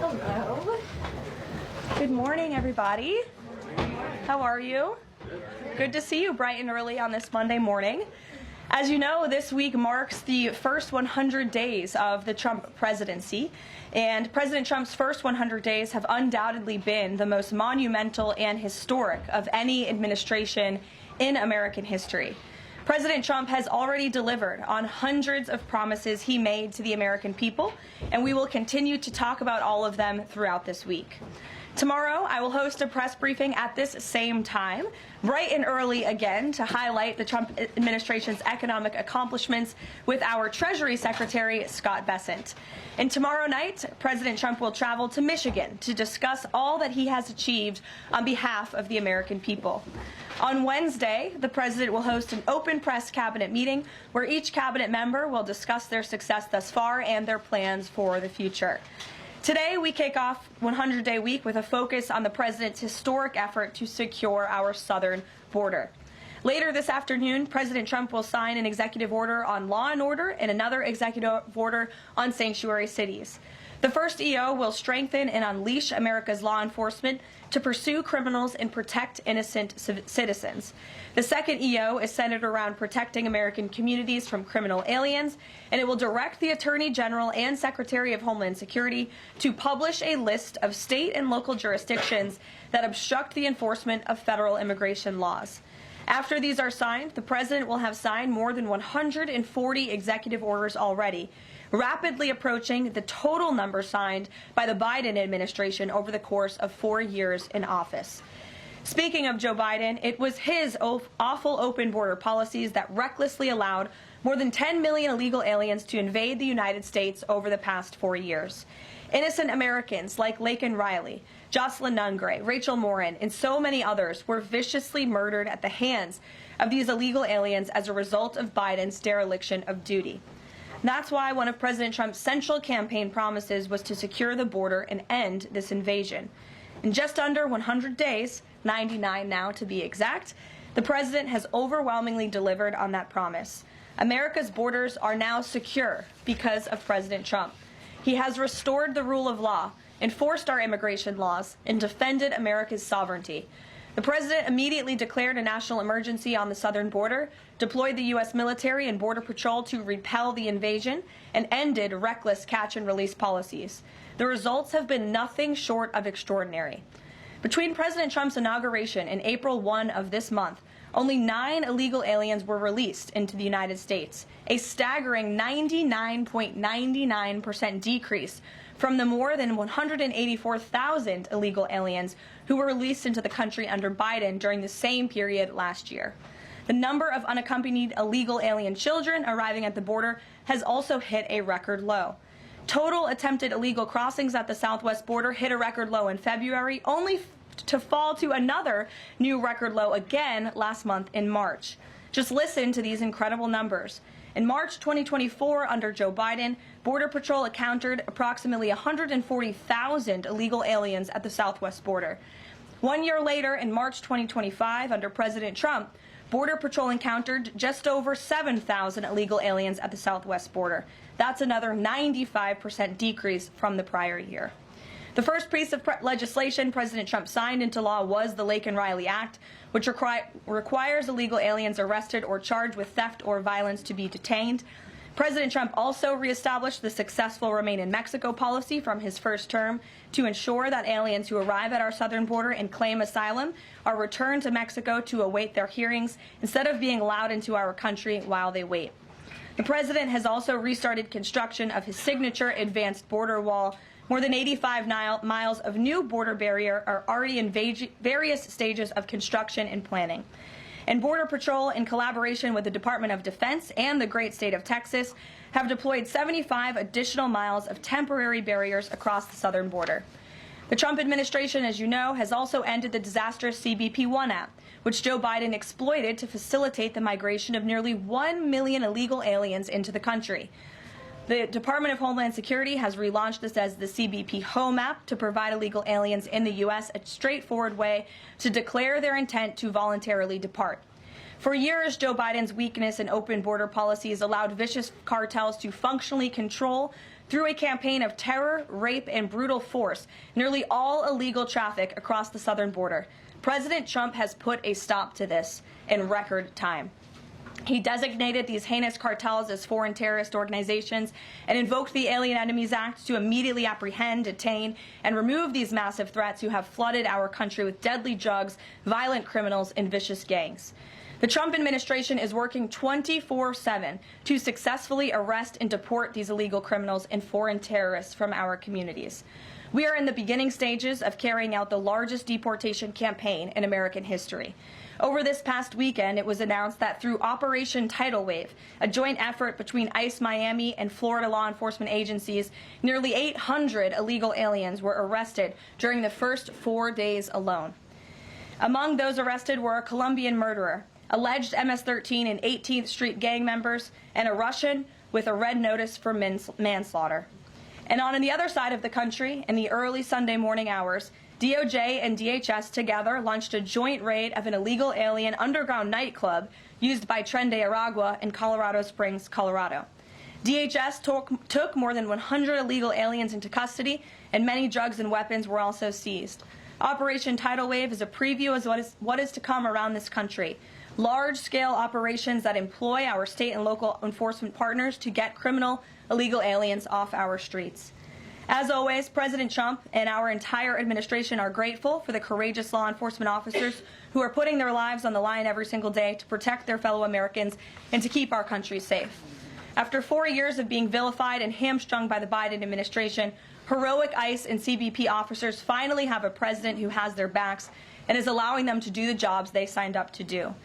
Hello. Good morning, everybody. How are you? Good to see you bright and early on this Monday morning. As you know, this week marks the first 100 days of the Trump presidency, and President Trump's first 100 days have undoubtedly been the most monumental and historic of any administration in American history. President Trump has already delivered on hundreds of promises he made to the American people, and we will continue to talk about all of them throughout this week. Tomorrow, I will host a press briefing at this same time, bright and early again, to highlight the Trump administration's economic accomplishments with our Treasury Secretary, Scott Bessent. And tomorrow night, President Trump will travel to Michigan to discuss all that he has achieved on behalf of the American people. On Wednesday, the president will host an open press cabinet meeting where each cabinet member will discuss their success thus far and their plans for the future. Today, we kick off 100-day week with a focus on the president's historic effort to secure our southern border. Later this afternoon, President Trump will sign an executive order on law and order and another executive order on sanctuary cities. The first EO will strengthen and unleash America's law enforcement to pursue criminals and protect innocent citizens. The second EO is centered around protecting American communities from criminal aliens, and it will direct the Attorney General and Secretary of Homeland Security to publish a list of state and local jurisdictions that obstruct the enforcement of federal immigration laws. After these are signed, the president will have signed more than 140 executive orders already, rapidly approaching the total number signed by the Biden administration over the course of 4 years in office. Speaking of Joe Biden, it was his awful open border policies that recklessly allowed more than 10 million illegal aliens to invade the United States over the past 4 years. Innocent Americans like Laken Riley, Jocelyn Nungray, Rachel Morin, and so many others were viciously murdered at the hands of these illegal aliens as a result of Biden's dereliction of duty. That's why one of President Trump's central campaign promises was to secure the border and end this invasion. In just under 100 days, 99 now to be exact, the president has overwhelmingly delivered on that promise. America's borders are now secure because of President Trump. He has restored the rule of law, enforced our immigration laws, and defended America's sovereignty. The president immediately declared a national emergency on the southern border, deployed the U.S. military and Border Patrol to repel the invasion, and ended reckless catch-and-release policies. The results have been nothing short of extraordinary. Between President Trump's inauguration and April 1 of this month, only 9 illegal aliens were released into the United States, a staggering 99.99% decrease from the more than 184,000 illegal aliens who were released into the country under Biden during the same period last year. The number of unaccompanied illegal alien children arriving at the border has also hit a record low. Total attempted illegal crossings at the southwest border hit a record low in February, only to fall to another new record low again last month in March. Just listen to these incredible numbers. In March 2024, under Joe Biden, Border Patrol encountered approximately 140,000 illegal aliens at the southwest border. 1 year later, in March 2025, under President Trump, Border Patrol encountered just over 7,000 illegal aliens at the southwest border. That's another 95% decrease from the prior year. The first piece of legislation President Trump signed into law was the Laken Riley Act, which requires illegal aliens arrested or charged with theft or violence to be detained. President Trump also reestablished the successful Remain in Mexico policy from his first term to ensure that aliens who arrive at our southern border and claim asylum are returned to Mexico to await their hearings instead of being allowed into our country while they wait. The president has also restarted construction of his signature advanced border wall. More than 85 miles of new border barrier are already in various stages of construction and planning. And Border Patrol, in collaboration with the Department of Defense and the great state of Texas, have deployed 75 additional miles of temporary barriers across the southern border. The Trump administration, as you know, has also ended the disastrous CBP-1 app, which Joe Biden exploited to facilitate the migration of nearly 1 million illegal aliens into the country. The Department of Homeland Security has relaunched this as the CBP Home app to provide illegal aliens in the U.S. a straightforward way to declare their intent to voluntarily depart. For years, Joe Biden's weakness in open border policies allowed vicious cartels to functionally control through a campaign of terror, rape, and brutal force nearly all illegal traffic across the southern border. President Trump has put a stop to this in record time. He designated these heinous cartels as foreign terrorist organizations and invoked the Alien Enemies Act to immediately apprehend, detain, and remove these massive threats who have flooded our country with deadly drugs, violent criminals, and vicious gangs. The Trump administration is working 24/7 to successfully arrest and deport these illegal criminals and foreign terrorists from our communities. We are in the beginning stages of carrying out the largest deportation campaign in American history. Over this past weekend, it was announced that through Operation Tidal Wave, a joint effort between ICE Miami and Florida law enforcement agencies, nearly 800 illegal aliens were arrested during the first 4 days alone. Among those arrested were a Colombian murderer, alleged MS-13 and 18th Street gang members, and a Russian with a red notice for manslaughter. And on the other side of the country, in the early Sunday morning hours, DOJ and DHS together launched a joint raid of an illegal alien underground nightclub used by Tren de Aragua in Colorado Springs, Colorado. DHS took more than 100 illegal aliens into custody, and many drugs and weapons were also seized. Operation Tidal Wave is a preview of what is to come around this country. Large-scale operations that employ our state and local enforcement partners to get criminal, illegal aliens off our streets. As always, President Trump and our entire administration are grateful for the courageous law enforcement officers who are putting their lives on the line every single day to protect their fellow Americans and to keep our country safe. After 4 years of being vilified and hamstrung by the Biden administration, heroic ICE and CBP officers finally have a president who has their backs and is allowing them to do the jobs they signed up to do.